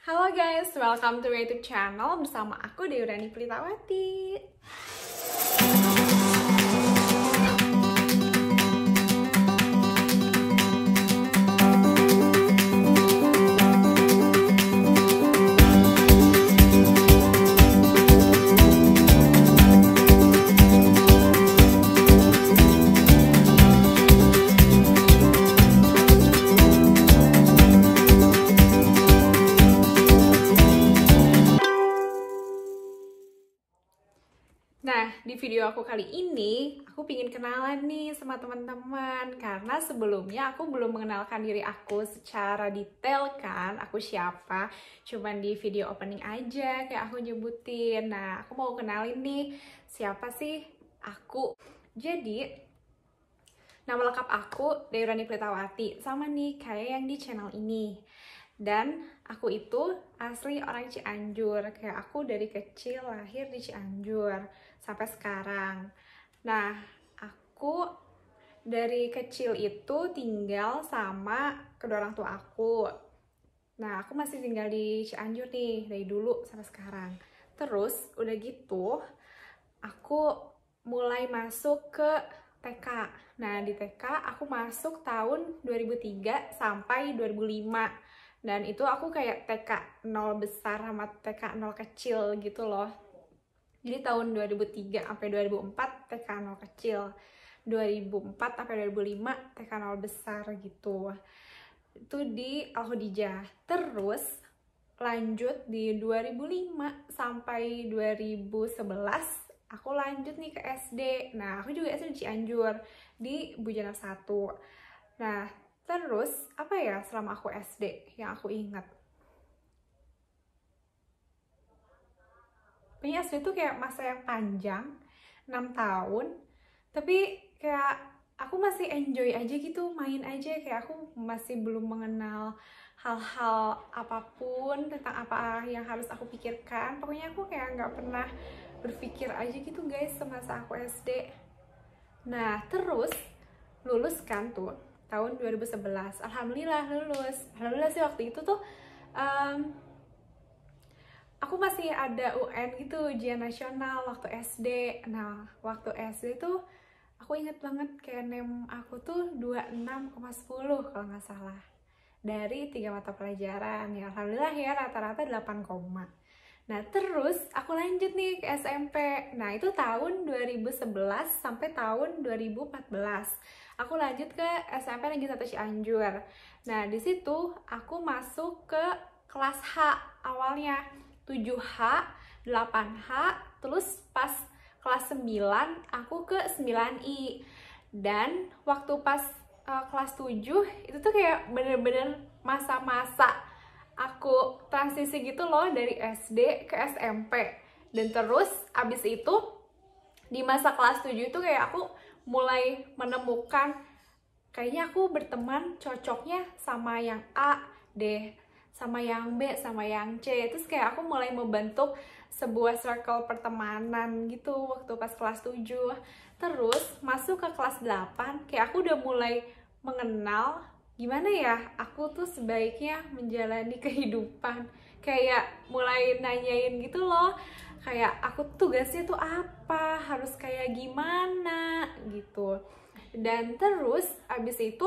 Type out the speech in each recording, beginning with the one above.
Halo guys, welcome to my YouTube channel bersama aku Deurani Pelitawati. Nah, di video aku kali ini, aku pingin kenalan nih sama teman-teman. Karena sebelumnya aku belum mengenalkan diri aku secara detail kan, aku siapa. Cuman di video opening aja kayak aku nyebutin. Nah, aku mau kenalin nih, siapa sih aku. Jadi, nama lengkap aku Deurani Pelitawati. Sama nih, kayak yang di channel ini. Dan aku itu asli orang Cianjur, kayak aku dari kecil lahir di Cianjur sampai sekarang. Nah, aku dari kecil itu tinggal sama kedua orang tua aku. Nah, aku masih tinggal di Cianjur nih, dari dulu sampai sekarang. Terus, udah gitu, aku mulai masuk ke TK. Nah, di TK aku masuk tahun 2003 sampai 2005. Dan itu aku kayak TK 0 besar sama TK 0 kecil gitu loh. Jadi tahun 2003 sampai 2004 TK 0 kecil. 2004 sampai 2005 TK 0 besar gitu. Itu di Al-Khodijah. Terus lanjut di 2005 sampai 2011 aku lanjut nih ke SD. Nah, aku juga SD di Cianjur di Bujana 1. Nah, terus, apa ya selama aku SD yang aku ingat? Punya SD tuh kayak masa yang panjang, 6 tahun. Tapi kayak aku masih enjoy aja gitu, main aja. Kayak aku masih belum mengenal hal-hal apapun tentang apa yang harus aku pikirkan. Pokoknya aku kayak nggak pernah berpikir aja gitu guys semasa aku SD. Nah, terus lulus kan tuh tahun 2011. Alhamdulillah lulus. Alhamdulillah sih waktu itu tuh aku masih ada UN gitu, ujian nasional waktu SD. Nah, waktu SD tuh aku inget banget kayak NEM aku tuh 26,10 kalau nggak salah. Dari 3 mata pelajaran. Ya alhamdulillah ya rata-rata 8, nah terus aku lanjut nih ke SMP. Nah itu tahun 2011 sampai tahun 2014. Aku lanjut ke SMP Negeri 1 Cianjur. Nah di situ aku masuk ke kelas H awalnya 7H, 8H, terus pas kelas 9 aku ke 9I. Dan waktu pas kelas 7 itu tuh kayak bener-bener masa-masa aku transisi gitu loh dari SD ke SMP. Dan terus abis itu di masa kelas 7 itu kayak aku mulai menemukan kayaknya aku berteman cocoknya sama yang A deh, sama yang B, sama yang C. Terus kayak aku mulai membentuk sebuah circle pertemanan gitu waktu pas kelas 7. Terus masuk ke kelas 8 kayak aku udah mulai mengenal gimana ya aku tuh sebaiknya menjalani kehidupan. Kayak mulai nanyain gitu loh, kayak aku tugasnya tuh apa, harus kayak gimana gitu. Dan terus abis itu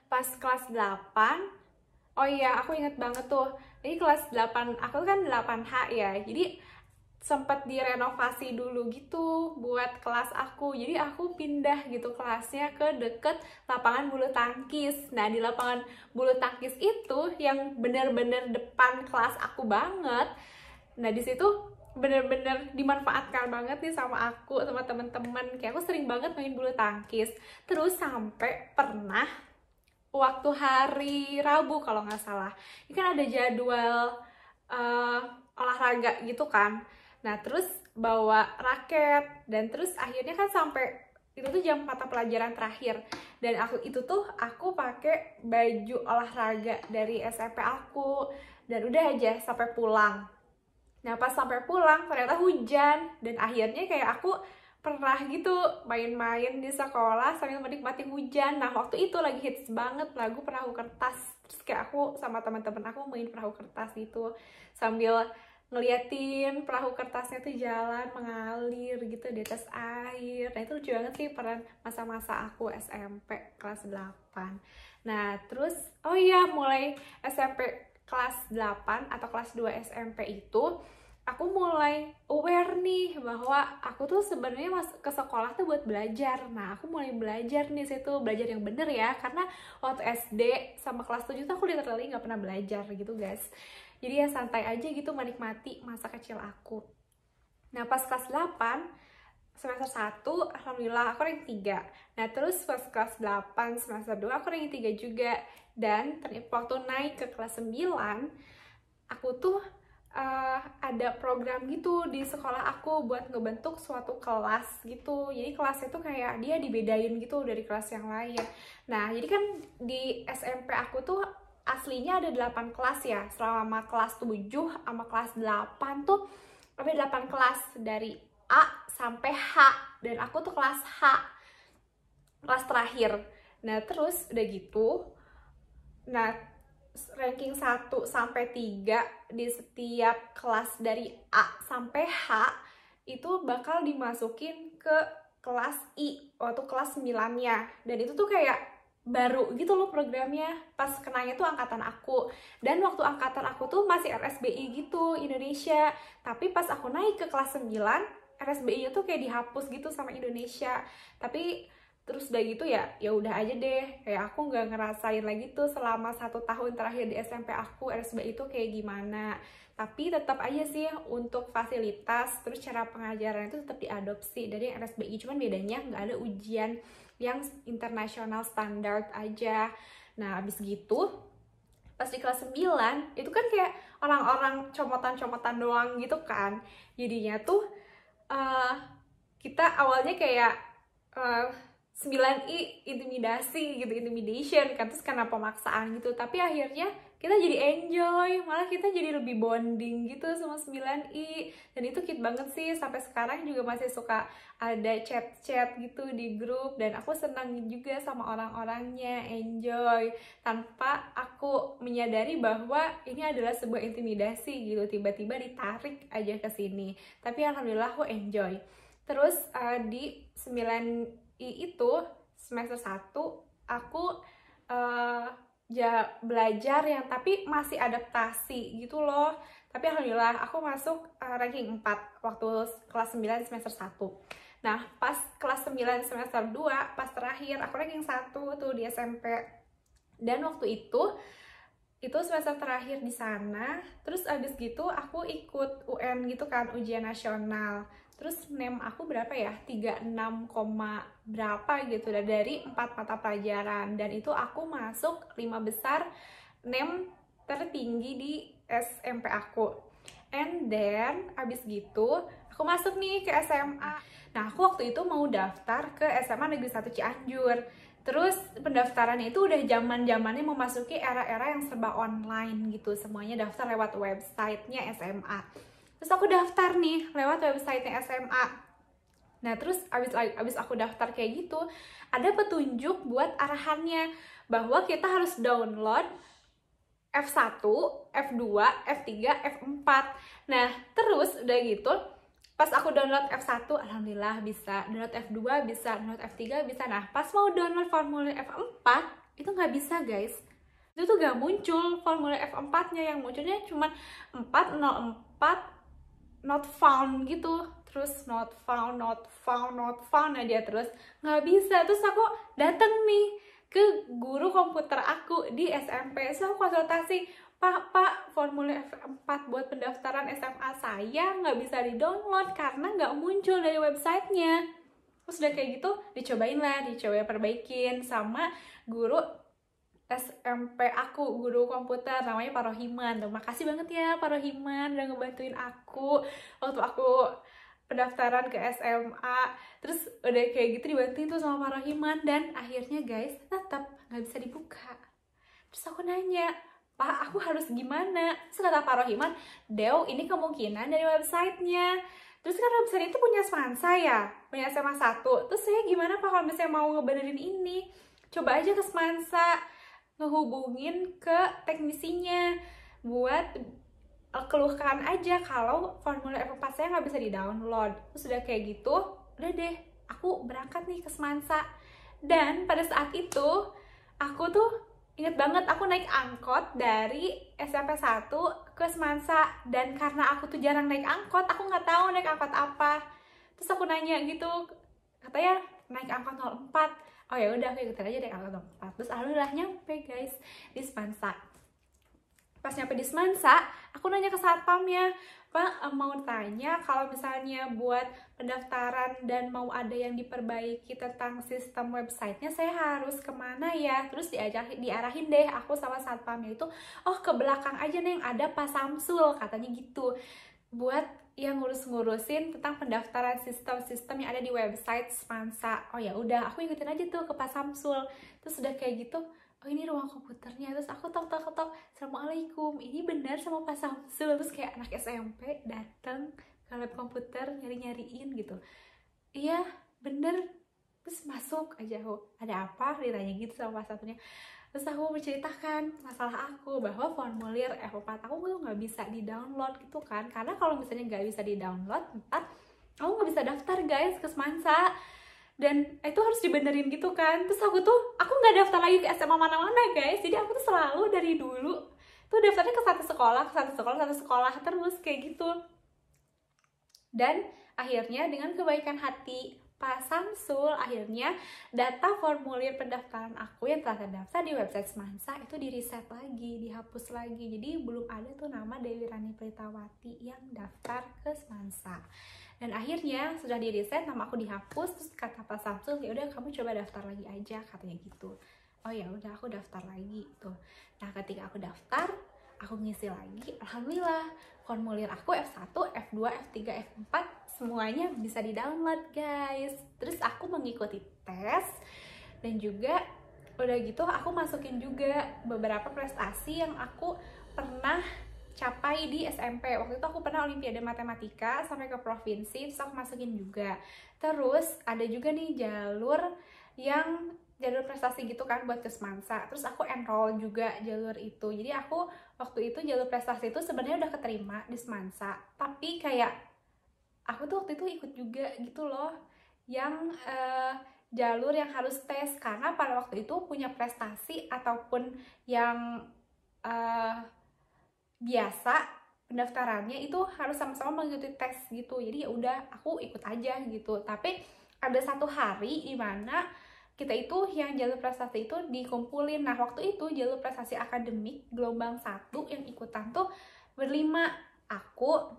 pas kelas 8, oh iya aku inget banget tuh, ini kelas 8 aku kan 8H ya, jadi sempat direnovasi dulu gitu buat kelas aku. Jadi aku pindah gitu kelasnya ke deket lapangan bulu tangkis. Nah di lapangan bulu tangkis itu yang bener-bener depan kelas aku banget. Nah di situ bener-bener dimanfaatkan banget nih sama aku, sama temen-temen. Kayak aku sering banget main bulu tangkis. Terus sampai pernah waktu hari Rabu kalau nggak salah, ini kan ada jadwal olahraga gitu kan. Nah terus bawa raket, dan terus akhirnya kan sampai itu tuh jam mata pelajaran terakhir, dan aku pakai baju olahraga dari SMP aku, dan udah aja sampai pulang. Nah pas sampai pulang ternyata hujan, dan akhirnya kayak aku pernah gitu main-main di sekolah sambil menikmati hujan. Nah waktu itu lagi hits banget lagu Perahu Kertas Terus kayak aku sama teman-teman aku main perahu kertas gitu sambil ngeliatin perahu kertasnya tuh jalan mengalir gitu di atas air. Nah itu lucu banget sih peran masa-masa aku SMP kelas 8. Nah terus oh iya, mulai SMP kelas 8 atau kelas 2 SMP itu aku mulai aware nih bahwa aku tuh sebenarnya ke sekolah tuh buat belajar. Nah aku mulai belajar nih, situ belajar yang bener ya, karena waktu SD sama kelas 7 tuh aku literally nggak pernah belajar gitu guys. Jadi ya santai aja gitu menikmati masa kecil aku. Nah pas kelas 8 semester 1 alhamdulillah aku rank 3. Nah terus pas kelas 8 semester 2 aku rank 3 juga. Dan waktu naik ke kelas 9 aku tuh ada program gitu di sekolah aku buat ngebentuk suatu kelas gitu. Jadi kelasnya tuh kayak dia dibedain gitu dari kelas yang lain. Nah jadi kan di SMP aku tuh aslinya ada 8 kelas ya. Selama kelas 7 sama kelas 8 tuh ada 8 kelas dari A sampai H. Dan aku tuh kelas H, kelas terakhir. Nah terus udah gitu, nah ranking 1 sampai 3 di setiap kelas dari A sampai H itu bakal dimasukin ke kelas I waktu kelas 9-nya. Dan itu tuh kayak baru gitu loh programnya, pas kenanya tuh angkatan aku. Dan waktu angkatan aku tuh masih RSBI gitu Indonesia, tapi pas aku naik ke kelas 9 RSBI-nya tuh kayak dihapus gitu sama Indonesia. Tapi terus udah gitu ya udah aja deh, kayak aku nggak ngerasain lagi tuh selama 1 tahun terakhir di SMP aku RSBI itu kayak gimana. Tapi tetap aja sih untuk fasilitas terus cara pengajaran itu tetap diadopsi dari RSBI, cuman bedanya nggak ada ujian yang internasional standar aja. Nah abis gitu pas di kelas 9 itu kan kayak orang-orang comotan-comotan doang gitu kan. Jadinya tuh kita awalnya kayak 9I intimidasi gitu, intimidation kan, terus karena pemaksaan gitu. Tapi akhirnya kita jadi enjoy, malah kita jadi lebih bonding gitu sama 9I. Dan itu cute banget sih, sampai sekarang juga masih suka ada chat-chat gitu di grup. Dan aku senang juga sama orang-orangnya, enjoy tanpa aku menyadari bahwa ini adalah sebuah intimidasi gitu, tiba-tiba ditarik aja ke sini. Tapi alhamdulillah aku enjoy. Terus di 9I itu semester 1 aku belajar yang tapi masih adaptasi gitu loh. Tapi alhamdulillah aku masuk ranking 4 waktu kelas 9 semester 1. Nah pas kelas 9 semester 2 pas terakhir aku ranking 1 tuh di SMP. Dan waktu itu semester terakhir di sana. Terus abis gitu aku ikut UN gitu kan, ujian nasional. Terus NEM aku berapa ya? 36, berapa gitu dari 4 mata pelajaran. Dan itu aku masuk 5 besar NEM tertinggi di SMP aku. And then abis gitu aku masuk nih ke SMA. Nah aku waktu itu mau daftar ke SMA Negeri 1 Cianjur. Terus pendaftarannya itu udah zaman-zamannya memasuki era-era yang serba online gitu. Semuanya daftar lewat websitenya SMA. Terus aku daftar nih lewat websitenya SMA. Nah terus abis aku daftar kayak gitu, ada petunjuk buat arahannya bahwa kita harus download F1, F2, F3, F4. Nah terus udah gitu pas aku download F1 alhamdulillah bisa, download F2 bisa, download F3 bisa. Nah pas mau download formulir F4 itu nggak bisa guys. Itu tuh gak muncul formulir F4 nya, yang munculnya cuma 404 not found gitu. Terus not found aja terus nggak bisa. Terus aku dateng nih ke guru komputer aku di SMP. So aku konsultasi, Pak, formulir F4 buat pendaftaran SMA saya nggak bisa di-download karena nggak muncul dari websitenya. Terus udah kayak gitu dicoba perbaikin sama guru SMP aku, guru komputer namanya Pak Rohiman. Terima kasih banget ya Pak Rohiman udah ngebantuin aku waktu aku pendaftaran ke SMA. Terus udah kayak gitu dibantuin tuh sama Pak Rohiman. Dan akhirnya guys tetap nggak bisa dibuka. Terus aku nanya, Pak aku harus gimana? Terus kata Pak Rohiman, Dew ini kemungkinan dari websitenya. Terus kan website itu punya Semansa ya, punya SMA 1. Terus saya gimana Pak kalau misalnya mau ngebenerin ini? Coba aja ke Semansa. ngehubungin ke teknisinya buat keluhkan aja kalau formulir F4 saya nggak bisa di-download. Terus udah kayak gitu, udah deh, aku berangkat nih ke Semansa. Dan pada saat itu, aku tuh inget banget aku naik angkot dari SMP 1 ke Semansa. Dan karena aku tuh jarang naik angkot, aku nggak tahu naik angkot apa. Terus aku nanya gitu, katanya naik angkot 04. Oh ya udah, aku ikutin aja naik angkot 04. Terus alhamdulillah nyampe guys di Semansa. Pas nyampe di Semansa, aku nanya ke satpamnya, Pak, mau tanya kalau misalnya buat pendaftaran dan mau ada yang diperbaiki tentang sistem websitenya, saya harus kemana ya? Terus diarahin deh aku sama satpamnya itu, oh ke belakang aja nih yang ada Pak Samsul, katanya gitu. Buat yang ngurus-ngurusin tentang pendaftaran sistem-sistem yang ada di website Semansa. Oh ya udah, aku ikutin aja tuh ke Pak Samsul. Terus udah kayak gitu, oh ini ruang komputernya. Terus aku tok Assalamualaikum, ini benar sama Pak Samsul. Terus kayak anak SMP datang ke lab komputer nyari-nyariin gitu. Iya bener. Terus masuk aja aku, ada apa, ditanya gitu sama Pak Samsulnya. Terus aku menceritakan masalah aku bahwa formulir F4 aku tuh nggak bisa di-download gitu kan. Karena kalau misalnya nggak bisa di-download, aku nggak bisa daftar guys ke Semansa. Dan itu harus dibenerin gitu kan. Terus aku nggak daftar lagi ke SMA mana-mana guys. Jadi aku tuh selalu dari dulu tuh daftarnya ke satu sekolah terus kayak gitu. Dan akhirnya dengan kebaikan hati Pak Samsul, akhirnya data formulir pendaftaran aku yang telah terdaftar di website Semansa itu di-reset lagi, dihapus lagi. Jadi belum ada tuh nama Dewi Rani Pritawati yang daftar ke Semansa. Dan akhirnya sudah di-reset, nama aku dihapus. Terus kata Pak Samsul, ya udah kamu coba daftar lagi aja, katanya gitu. Oh ya udah, aku daftar lagi tuh. Nah ketika aku daftar, aku ngisi lagi. Alhamdulillah, formulir aku F1, F2, F3, F4 semuanya bisa di-download guys. Terus aku mengikuti tes dan juga udah gitu aku masukin juga beberapa prestasi yang aku pernah capai di SMP. Waktu itu aku pernah olimpiade matematika sampai ke provinsi, terus aku masukin juga. Terus ada juga nih jalur prestasi gitu kan buat ke Semansa. Terus aku enroll juga jalur itu. Jadi aku waktu itu jalur prestasi itu sebenarnya udah keterima di Semansa. Tapi kayak aku tuh waktu itu ikut juga gitu loh, yang jalur yang harus tes, karena pada waktu itu punya prestasi ataupun yang biasa pendaftarannya itu harus sama-sama mengikuti tes gitu. Jadi ya udah aku ikut aja gitu. Tapi ada satu hari di mana kita itu yang jalur prestasi itu dikumpulin. Nah waktu itu jalur prestasi akademik gelombang 1 yang ikutan tuh berlima. Aku,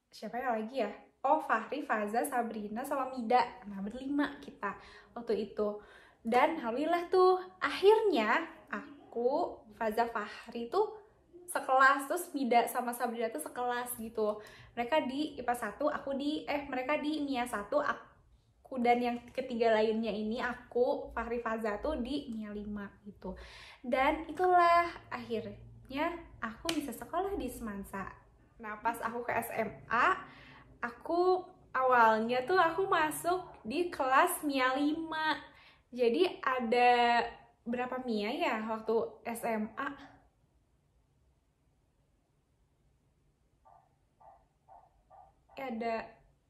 siapa ya lagi ya? Oh, Fahri, Faza, Sabrina, sama Mida. Nah berlima kita waktu itu. Dan alhamdulillah tuh akhirnya aku, Faza, Fahri tuh sekelas, terus Mida sama Sabrina tuh sekelas gitu. Mereka di IPA 1, mereka di MIA 1, aku dan yang ketiga lainnya ini, aku, Fahri, Faza tuh di MIA 5 gitu. Dan itulah akhirnya aku bisa sekolah di Semansa. Nah pas aku ke SMA, aku awalnya tuh aku masuk di kelas MIA 5. Jadi ada berapa MIA ya waktu SMA?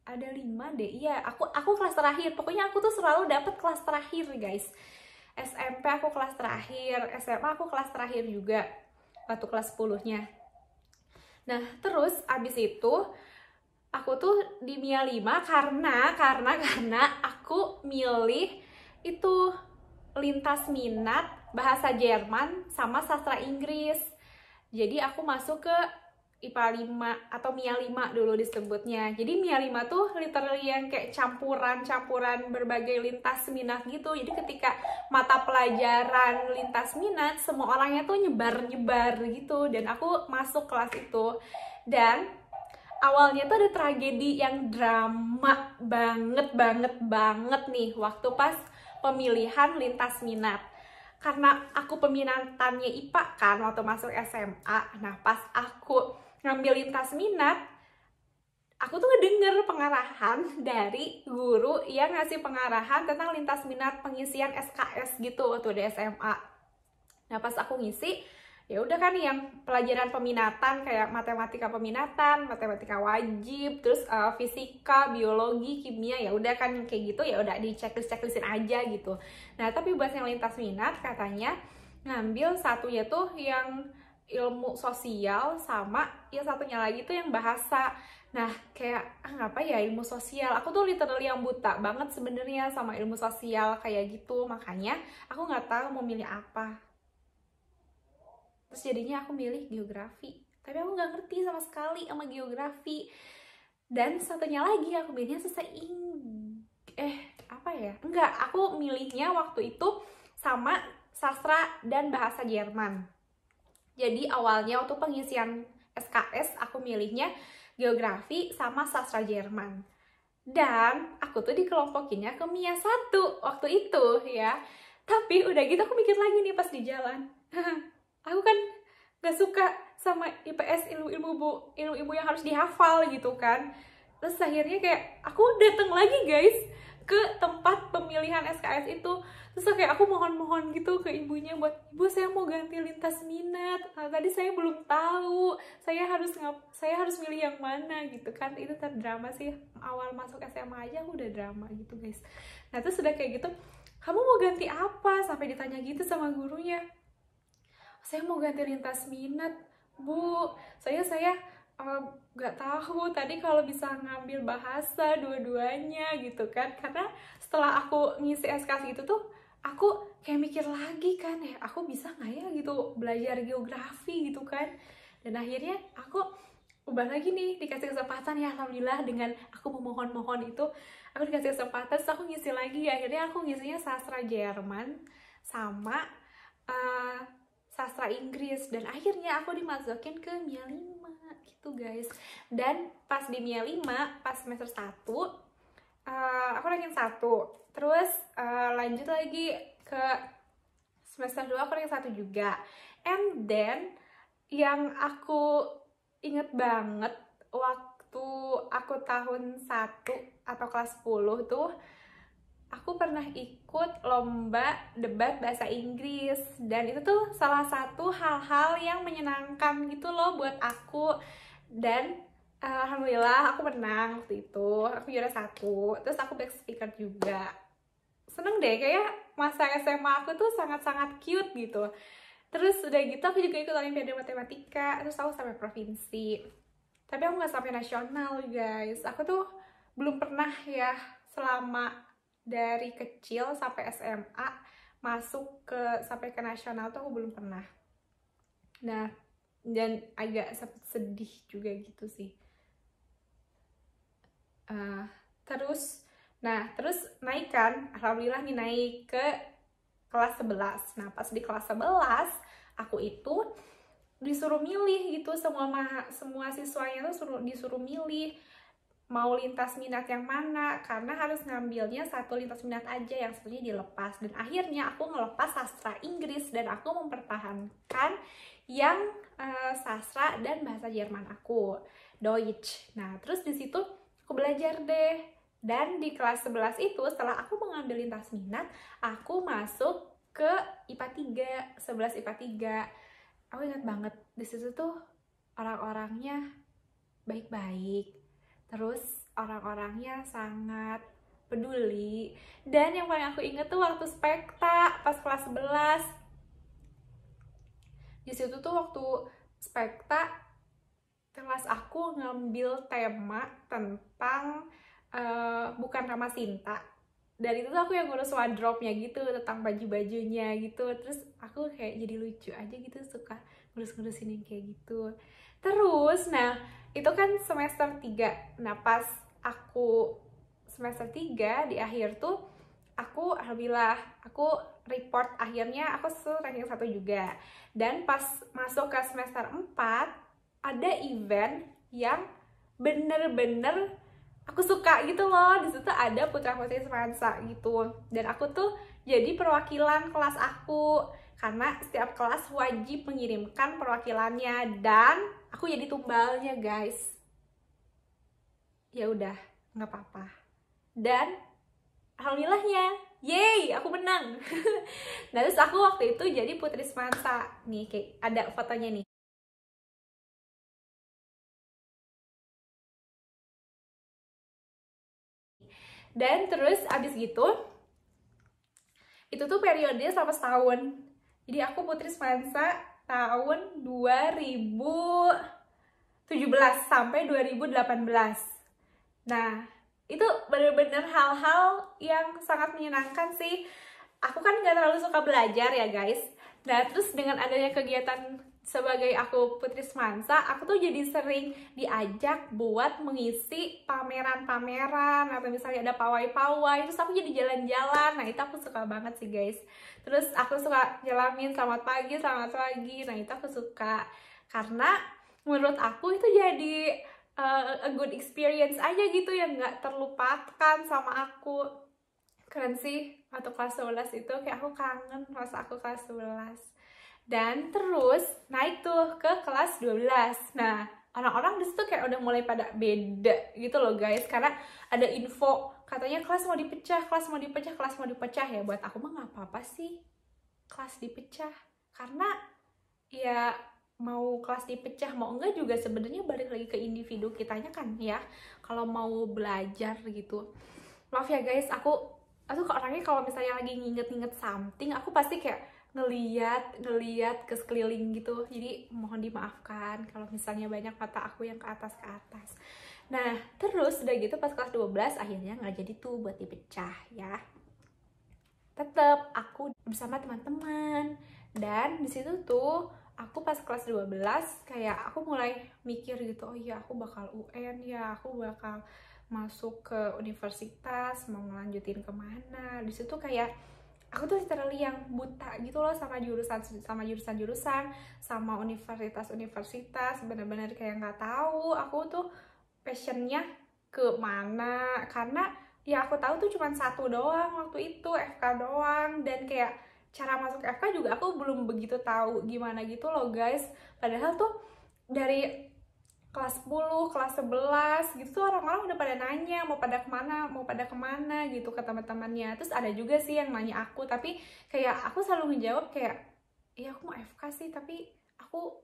Ada 5 deh. Iya, aku kelas terakhir. Pokoknya aku tuh selalu dapet kelas terakhir, guys. SMP aku kelas terakhir, SMA aku kelas terakhir juga waktu kelas 10-nya. Nah, terus abis itu aku tuh di MIA 5 karena aku milih itu lintas minat bahasa Jerman sama sastra Inggris. Jadi aku masuk ke IPA 5 atau MIA 5 dulu disebutnya. Jadi MIA 5 tuh literally yang kayak campuran berbagai lintas minat gitu. Jadi ketika mata pelajaran lintas minat, semua orangnya tuh nyebar gitu. Dan aku masuk kelas itu. Dan awalnya tuh ada tragedi yang drama banget nih waktu pas pemilihan lintas minat. Karena aku peminatannya IPA kan waktu masuk SMA. Nah pas aku ngambil lintas minat, aku tuh ngedenger pengarahan dari guru yang ngasih pengarahan tentang lintas minat pengisian SKS gitu waktu di SMA. Nah pas aku ngisi, ya udah kan yang pelajaran peminatan kayak matematika peminatan, matematika wajib, terus fisika, biologi, kimia, ya udah kan kayak gitu, ya udah di checklist-checklistin aja gitu. Nah tapi buat yang lintas minat katanya ngambil satunya tuh yang ilmu sosial, sama yang satunya lagi tuh yang bahasa. Nah kayak ngapa ya ilmu sosial, aku tuh literally yang buta banget sebenarnya sama ilmu sosial kayak gitu, makanya aku nggak tahu mau milih apa. Terus jadinya aku milih geografi, tapi aku nggak ngerti sama sekali sama geografi. Dan satunya lagi aku milihnya aku milihnya waktu itu sama sastra dan bahasa Jerman. Jadi awalnya waktu pengisian SKS aku milihnya geografi sama sastra Jerman. Dan aku tuh dikelompokinnya ke MIA 1 waktu itu ya. Tapi udah gitu aku mikir lagi nih pas di jalan. Aku kan gak suka sama IPS, ilmu-ilmu yang harus dihafal gitu kan. Terus akhirnya kayak aku datang lagi guys ke tempat pemilihan SKS itu. Terus kayak aku mohon-mohon gitu ke ibunya buat, ibu saya mau ganti lintas minat. Nah, tadi saya belum tahu, saya harus milih yang mana gitu kan. Itu terdrama sih, awal masuk SMA aja aku udah drama gitu guys. Nah terus udah kayak gitu, kamu mau ganti apa? Sampai ditanya gitu sama gurunya. Saya mau ganti lintas minat, Bu. Saya nggak tahu tadi kalau bisa ngambil bahasa dua-duanya gitu kan. Karena setelah aku ngisi SKS itu tuh, aku kayak mikir lagi kan, ya aku bisa nggak ya gitu belajar geografi gitu kan. Dan akhirnya aku ubah lagi nih, dikasih kesempatan ya alhamdulillah, dengan aku memohon-mohon itu aku dikasih kesempatan. Terus aku ngisi lagi, akhirnya aku ngisinya sastra Jerman sama sastra Inggris, dan akhirnya aku dimasukin ke MIA 5 gitu guys. Dan pas di MIA 5 pas semester 1 aku ranking 1, terus lanjut lagi ke semester 2 aku ranking 1 juga. And then yang aku inget banget waktu aku tahun 1 atau kelas 10 tuh, aku pernah ikut lomba debat bahasa Inggris, dan itu tuh salah satu hal-hal yang menyenangkan gitu loh buat aku. Dan alhamdulillah aku menang waktu itu, aku juara 1, terus aku back speaker juga. Seneng deh, kayak masa SMA aku tuh sangat-sangat cute gitu. Terus udah gitu aku juga ikut olimpiade matematika, terus aku sampai provinsi. Tapi aku nggak sampai nasional guys. Aku tuh belum pernah ya selama dari kecil sampai SMA masuk sampai ke nasional tuh aku belum pernah. Nah, dan agak sedih juga gitu sih. Terus naik kan, alhamdulillah nih naik ke kelas 11. Nah pas di kelas 11 aku itu disuruh milih gitu, semua siswanya tuh disuruh milih mau lintas minat yang mana, karena harus ngambilnya satu lintas minat aja, yang satunya dilepas. Dan akhirnya aku ngelepas sastra Inggris dan aku mempertahankan yang sastra dan bahasa Jerman aku, Deutsch. Nah terus di situ aku belajar deh. Dan di kelas 11 itu setelah aku mengambil lintas minat, aku masuk ke IPA 3, 11 IPA 3. Aku ingat banget di situ tuh orang-orangnya baik-baik, terus orang-orangnya sangat peduli. Dan yang paling aku inget tuh waktu spekta pas kelas 11. Di situ tuh waktu spekta kelas aku ngambil tema tentang bukan Rama Sinta. Dan itu tuh aku yang ngurus wardrobe-nya gitu, tentang baju-bajunya gitu. Terus aku kayak jadi lucu aja gitu, suka ngurus-ngurusin yang kayak gitu. Terus, nah itu kan semester 3. Nah pas aku semester 3 di akhir tuh, aku alhamdulillah, aku report akhirnya aku ranking 1 juga. Dan pas masuk ke semester 4, ada event yang bener-bener aku suka gitu loh. Di situ ada Putra Putri Semansa gitu. Dan aku tuh jadi perwakilan kelas aku, karena setiap kelas wajib mengirimkan perwakilannya, dan aku jadi tumbalnya guys. Ya udah, nggak apa-apa. Dan alhamdulillahnya Yeay, aku menang. Nah, terus aku waktu itu jadi putri semansa. Nih, kayak ada fotonya nih. Dan terus abis gitu, itu tuh periode selama setahun. Jadi aku putri semansa tahun 2017 sampai 2018. Nah, itu bener-bener hal-hal yang sangat menyenangkan sih. Aku kan gak terlalu suka belajar ya guys. Nah, terus dengan adanya kegiatan sebagai aku putri semansa, aku tuh jadi sering diajak buat mengisi pameran-pameran, atau misalnya ada pawai-pawai, terus aku jadi jalan-jalan. Nah, itu aku suka banget sih guys. Terus aku suka nyelamin selamat pagi, nah itu aku suka. Karena menurut aku itu jadi a good experience aja gitu, yang nggak terlupakan sama aku. Keren sih, waktu kelas 11 itu kayak aku kangen masa aku kelas 11. Dan terus naik tuh ke kelas 12. Nah, orang-orang di situ kayak udah mulai pada beda gitu loh guys, karena ada info katanya kelas mau dipecah, kelas mau dipecah, kelas mau dipecah. Ya buat aku mah nggak apa-apa sih kelas dipecah, karena ya mau kelas dipecah mau enggak juga sebenarnya balik lagi ke individu kitanya kan ya, kalau mau belajar gitu. Maaf ya guys, aku orangnya kalau misalnya lagi nginget-nginget something, aku pasti kayak ngeliat ke sekeliling gitu. Jadi mohon dimaafkan kalau misalnya banyak mata aku yang ke atas. Nah, terus udah gitu pas kelas 12 akhirnya nggak jadi tuh buat dipecah ya. Tetap aku bersama teman-teman. Dan di situ tuh aku pas kelas 12 kayak aku mulai mikir gitu, oh iya aku bakal UN ya, aku bakal masuk ke universitas, mau ngelanjutin kemana. Di situ kayak aku tuh literally yang buta gitu loh sama jurusan-jurusan, sama universitas, bener-bener kayak nggak tahu aku tuh passionnya ke mana. Karena ya aku tahu tuh cuma satu doang waktu itu, FK doang, dan kayak cara masuk FK juga aku belum begitu tahu gimana gitu loh guys. Padahal tuh dari kelas 10, kelas 11 gitu orang-orang udah pada nanya mau pada kemana gitu ke teman-temannya. Terus ada juga sih yang nanya aku, tapi kayak aku selalu ngejawab kayak, iya aku mau FK sih, tapi aku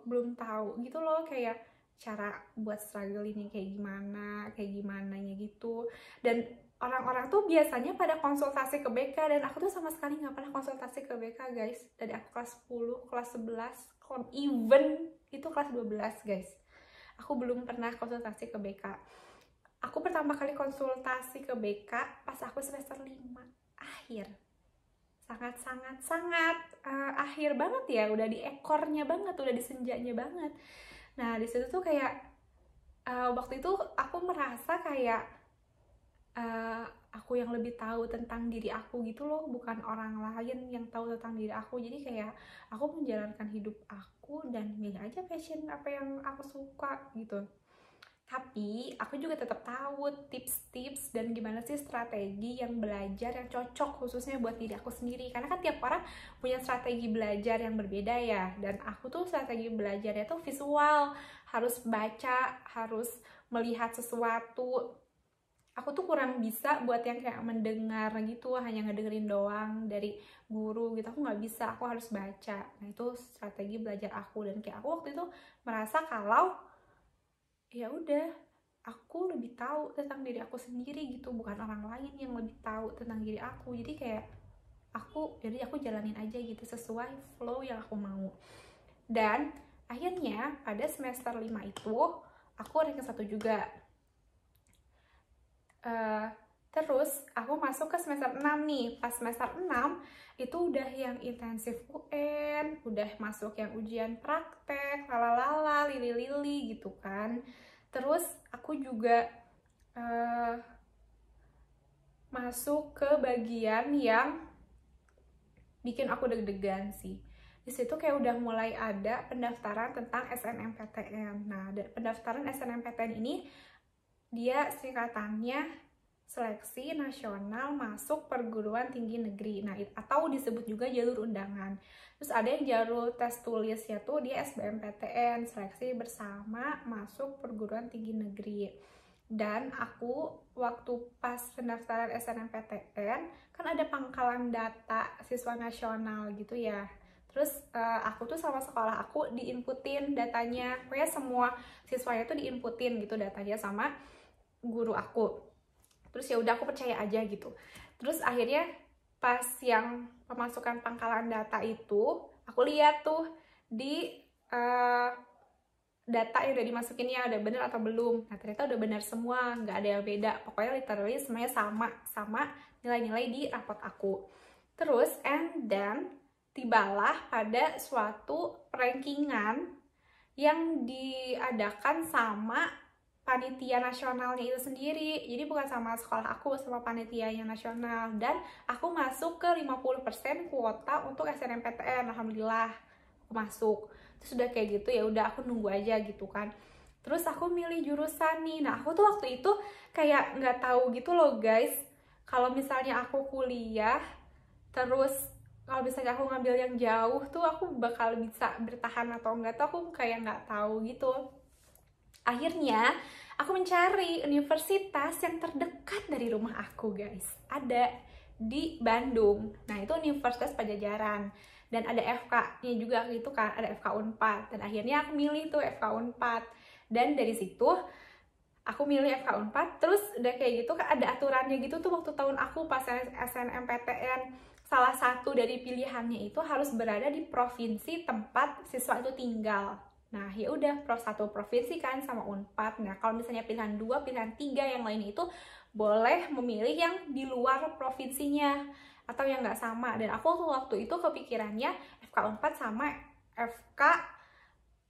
belum tahu gitu loh, kayak cara buat struggle ini kayak gimana gitu. Dan orang-orang tuh biasanya pada konsultasi ke BK, dan aku tuh sama sekali nggak pernah konsultasi ke BK guys. Dari aku kelas 10, kelas 11, even itu kelas 12 guys, aku belum pernah konsultasi ke BK. Aku pertama kali konsultasi ke BK pas aku semester 5 akhir. Sangat akhir banget ya, udah di ekornya banget, udah di senjanya banget. Nah, di situ tuh kayak waktu itu aku merasa kayak aku yang lebih tahu tentang diri aku gitu loh, bukan orang lain yang tahu tentang diri aku. Jadi kayak aku menjalankan hidup aku dan milih aja passion apa yang aku suka gitu. Tapi aku juga tetap tahu tips-tips dan gimana sih strategi yang belajar yang cocok khususnya buat diri aku sendiri. Karena kan tiap orang punya strategi belajar yang berbeda ya. Dan aku tuh strategi belajarnya tuh visual, harus baca, harus melihat sesuatu. Aku tuh kurang bisa buat yang kayak mendengar gitu, hanya ngedengerin doang dari guru gitu. Aku nggak bisa, aku harus baca. Nah, itu strategi belajar aku. Dan kayak aku waktu itu merasa kalau ya udah, aku lebih tahu tentang diri aku sendiri gitu, bukan orang lain yang lebih tahu tentang diri aku. Jadi kayak aku jalanin aja gitu sesuai flow yang aku mau. Dan akhirnya pada semester 5 itu aku ranking 1 juga. Terus aku masuk ke semester 6 nih. Pas semester 6 itu udah yang intensif UN, udah masuk yang ujian praktek, lalala, lili-lili gitu kan. Terus aku juga masuk ke bagian yang bikin aku deg-degan sih. Di situ kayak udah mulai ada pendaftaran tentang SNMPTN. Nah, pendaftaran SNMPTN ini dia singkatannya Seleksi Nasional Masuk Perguruan Tinggi Negeri. Nah, atau disebut juga jalur undangan. Terus ada yang jalur tes tulisnya tuh dia SBMPTN, Seleksi Bersama Masuk Perguruan Tinggi Negeri. Dan aku waktu pas pendaftaran SNMPTN kan ada pangkalan data siswa nasional gitu ya. Terus aku tuh sama sekolah aku diinputin datanya, pokoknya semua siswanya tuh diinputin gitu datanya sama guru aku. Terus ya udah aku percaya aja gitu. Terus akhirnya pas yang pemasukan pangkalan data itu, aku lihat tuh di data yang udah dimasukinnya udah bener atau belum. Nah ternyata udah bener semua, nggak ada yang beda. Pokoknya literally semuanya sama nilai-nilai di rapot aku. Terus and then tibalah pada suatu rankingan yang diadakan sama panitia nasionalnya itu sendiri. Jadi bukan sama sekolah aku, sama panitia yang nasional. Dan aku masuk ke 50% kuota untuk SNMPTN, alhamdulillah aku masuk. Terus udah kayak gitu ya udah aku nunggu aja gitu kan. Terus aku milih jurusan nih. Nah aku tuh waktu itu kayak nggak tahu gitu loh guys, kalau misalnya aku kuliah terus kalau misalnya aku ngambil yang jauh tuh aku bakal bisa bertahan atau enggak tuh aku kayak nggak tahu gitu. Akhirnya aku mencari universitas yang terdekat dari rumah aku guys, ada di Bandung. Nah itu Universitas Pajajaran dan ada FK-nya juga gitu kan, ada FK Unpad. Dan akhirnya aku milih tuh FK Unpad. Dan dari situ aku milih FK Unpad. Terus udah kayak gitu kan ada aturannya gitu tuh waktu tahun aku pas SNMPTN. Salah satu dari pilihannya itu harus berada di provinsi tempat siswa itu tinggal. Nah ya udah satu provinsi kan sama Unpad. Nah kalau misalnya pilihan 2, pilihan 3 yang lain itu boleh memilih yang di luar provinsinya atau yang nggak sama. Dan aku tuh waktu itu kepikirannya FK Unpad sama FK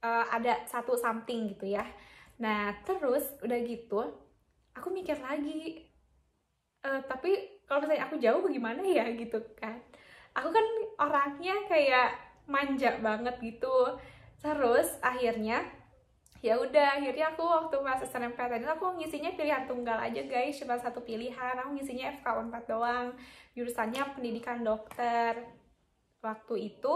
ada satu something gitu ya. Nah terus udah gitu aku mikir lagi, tapi kalau misalnya aku jauh bagaimana ya gitu kan. Aku kan orangnya kayak manja banget gitu. Terus akhirnya ya udah, akhirnya aku waktu pas SNMPTN itu aku ngisinya pilihan tunggal aja guys, cuma satu pilihan. Aku ngisinya FK Unpad doang, jurusannya pendidikan dokter waktu itu.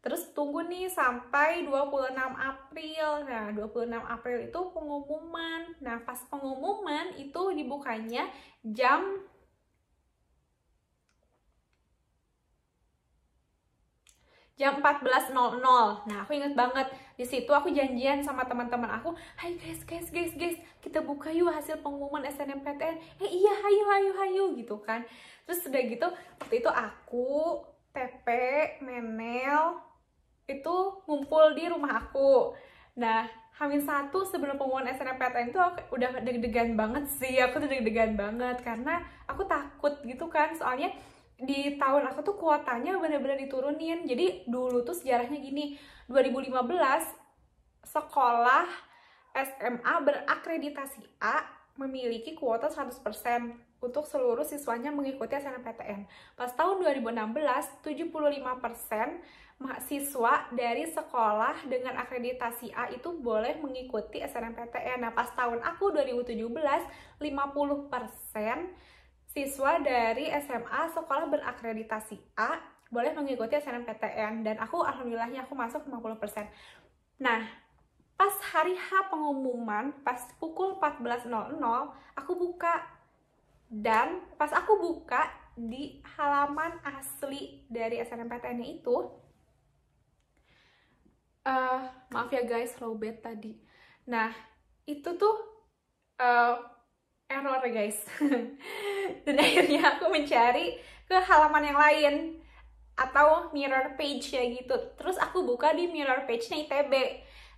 Terus tunggu nih sampai 26 April. Nah 26 April itu pengumuman. Nah pas pengumuman itu dibukanya jam 14.00. Nah, aku inget banget di situ aku janjian sama teman-teman aku, "Hai guys, kita buka yuk hasil pengumuman SNMPTN." Iya, hayu gitu kan. Terus udah gitu, waktu itu aku, TP, Menel itu ngumpul di rumah aku. Nah, H-1 sebelum pengumuman SNMPTN itu aku udah deg-degan banget sih. Aku tuh deg-degan banget karena aku takut gitu kan. Soalnya di tahun aku tuh kuotanya bener-bener diturunin. Jadi dulu tuh sejarahnya gini, 2015 sekolah SMA berakreditasi A memiliki kuota 100% untuk seluruh siswanya mengikuti SNMPTN. Pas tahun 2016, 75% mahasiswa dari sekolah dengan akreditasi A itu boleh mengikuti SNMPTN. Nah, pas tahun aku 2017, 50% siswa dari SMA sekolah berakreditasi A boleh mengikuti SNMPTN, dan aku alhamdulillahnya aku masuk 50%. Nah, pas hari H pengumuman, pas pukul 14.00 aku buka, dan pas aku buka di halaman asli dari SNMPTN-nya itu, maaf ya guys, lowbat tadi. Nah, itu tuh error guys. Dan akhirnya aku mencari ke halaman yang lain atau mirror page ya gitu. Terus aku buka di mirror page-nya ITB.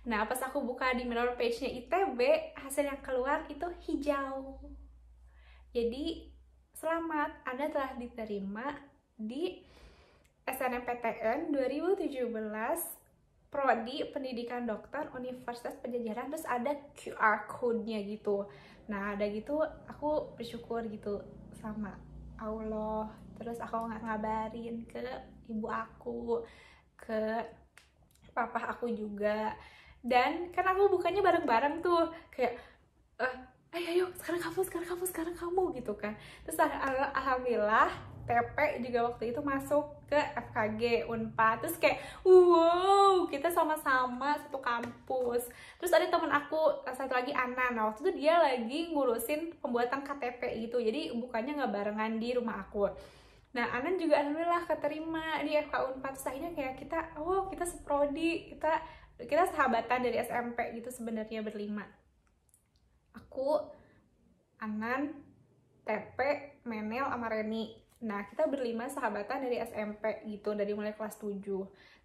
Nah, pas aku buka di mirror page-nya ITB, hasil yang keluar itu hijau. Jadi, selamat, Anda telah diterima di SNMPTN 2017 Prodi Pendidikan Dokter Universitas Pajajaran. Terus ada QR code-nya gitu. Nah, ada gitu, aku bersyukur gitu sama Allah. Terus aku ngabarin ke ibu aku, ke papa aku juga. Dan kan aku bukannya bareng-bareng tuh, kayak ayo sekarang kamu gitu kan. Terus alhamdulillah TP juga waktu itu masuk ke FKG Unpad. Terus kayak wow, kita sama-sama satu kampus. Terus ada temen aku satu lagi, Ana. Nah waktu itu dia lagi ngurusin pembuatan KTP gitu, jadi bukannya nggak barengan di rumah aku. Nah Anan juga alhamdulillah keterima di FK Unpad. Terus akhirnya kayak kita seprodi, kita sahabatan dari SMP gitu sebenarnya berlima. Aku, Anan, TP, Menel, sama Reni. Nah kita berlima sahabatan dari SMP gitu, dari mulai kelas 7.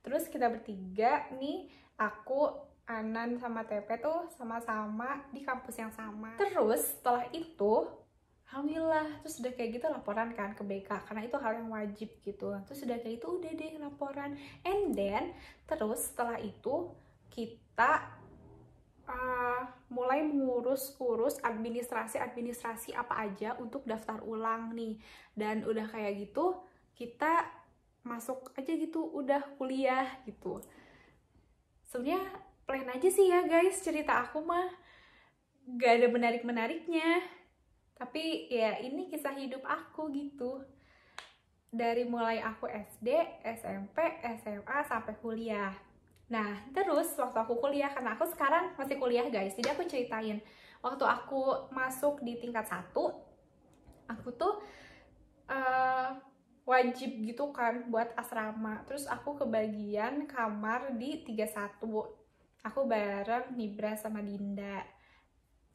Terus kita bertiga nih, aku, Anan, sama TP tuh sama-sama di kampus yang sama. Terus setelah itu alhamdulillah, terus udah kayak gitu laporan kan ke BK, karena itu hal yang wajib gitu. Terus udah kayak itu udah deh laporan. And then terus setelah itu kita mulai mengurus administrasi apa aja untuk daftar ulang nih. Dan udah kayak gitu kita masuk aja gitu, udah kuliah gitu. Sebenarnya plain aja sih ya guys, cerita aku mah gak ada menarik-menariknya, tapi ya ini kisah hidup aku gitu, dari mulai aku SD, SMP, SMA sampai kuliah. Nah terus waktu aku kuliah, karena aku sekarang masih kuliah guys, jadi aku ceritain waktu aku masuk di tingkat 1, aku tuh wajib gitu kan buat asrama. Terus aku kebagian kamar di 31, aku bareng Nibra sama Dinda.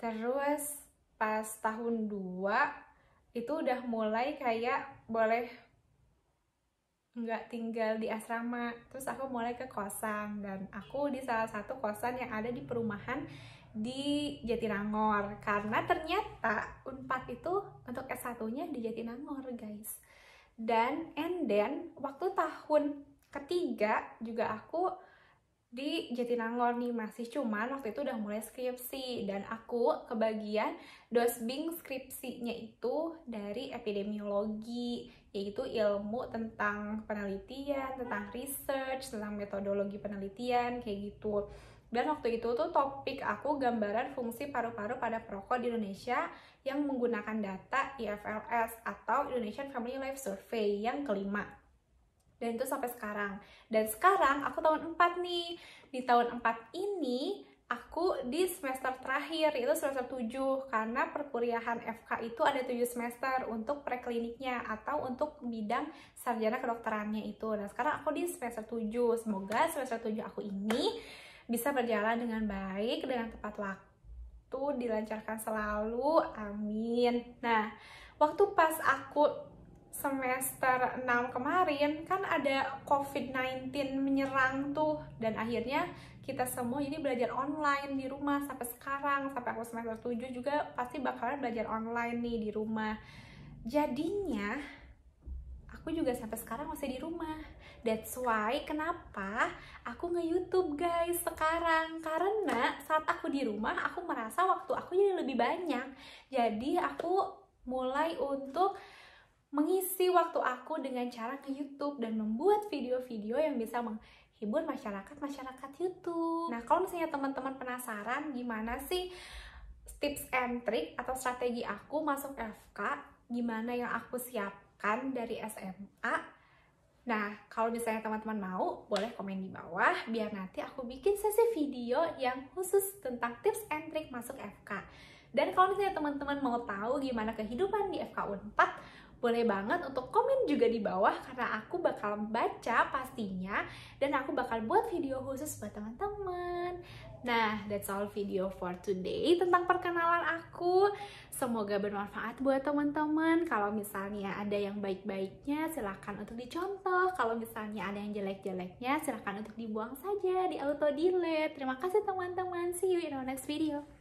Terus pas tahun 2 itu udah mulai kayak boleh nggak tinggal di asrama. Terus aku mulai ke kosan, dan aku di salah satu kosan yang ada di perumahan di Jatinangor, karena ternyata Unpad itu untuk S1-nya di Jatinangor guys. Dan waktu tahun ketiga juga aku di Jatinangor nih masih, cuman waktu itu udah mulai skripsi, dan aku kebagian dosbing skripsinya itu dari epidemiologi, yaitu ilmu tentang penelitian, tentang research, tentang metodologi penelitian kayak gitu. Dan waktu itu tuh topik aku gambaran fungsi paru-paru pada perokok di Indonesia yang menggunakan data IFLS atau Indonesian Family Life Survey yang kelima. Dan itu sampai sekarang. Dan sekarang aku tahun 4 nih. Di tahun 4 ini aku di semester terakhir, itu semester 7, karena perkuliahan FK itu ada 7 semester untuk prekliniknya atau untuk bidang sarjana kedokterannya itu. Nah sekarang aku di semester 7. Semoga semester 7 aku ini bisa berjalan dengan baik, dengan tepat waktu, dilancarkan selalu, amin. Nah waktu pas aku semester 6 kemarin kan ada COVID-19 menyerang tuh, dan akhirnya kita semua jadi belajar online di rumah sampai sekarang. Sampai aku semester 7 juga pasti bakalan belajar online nih di rumah. Jadinya aku juga sampai sekarang masih di rumah. That's why kenapa aku nge-YouTube guys sekarang, karena saat aku di rumah aku merasa waktu aku jadi lebih banyak. Jadi aku mulai untuk mengisi waktu aku dengan cara ke YouTube dan membuat video-video yang bisa menghibur masyarakat YouTube. Nah kalau misalnya teman-teman penasaran gimana sih tips and trick atau strategi aku masuk FK, gimana yang aku siapkan dari SMA, nah kalau misalnya teman-teman mau, boleh komen di bawah biar nanti aku bikin sesi video yang khusus tentang tips and trick masuk FK. Dan kalau misalnya teman-teman mau tahu gimana kehidupan di FK Unpad, boleh banget untuk komen juga di bawah, karena aku bakal baca pastinya, dan aku bakal buat video khusus buat teman-teman. Nah, that's all video for today tentang perkenalan aku. Semoga bermanfaat buat teman-teman. Kalau misalnya ada yang baik-baiknya, silahkan untuk dicontoh. Kalau misalnya ada yang jelek-jeleknya, silahkan untuk dibuang saja, di auto delete. Terima kasih teman-teman. See you in our next video.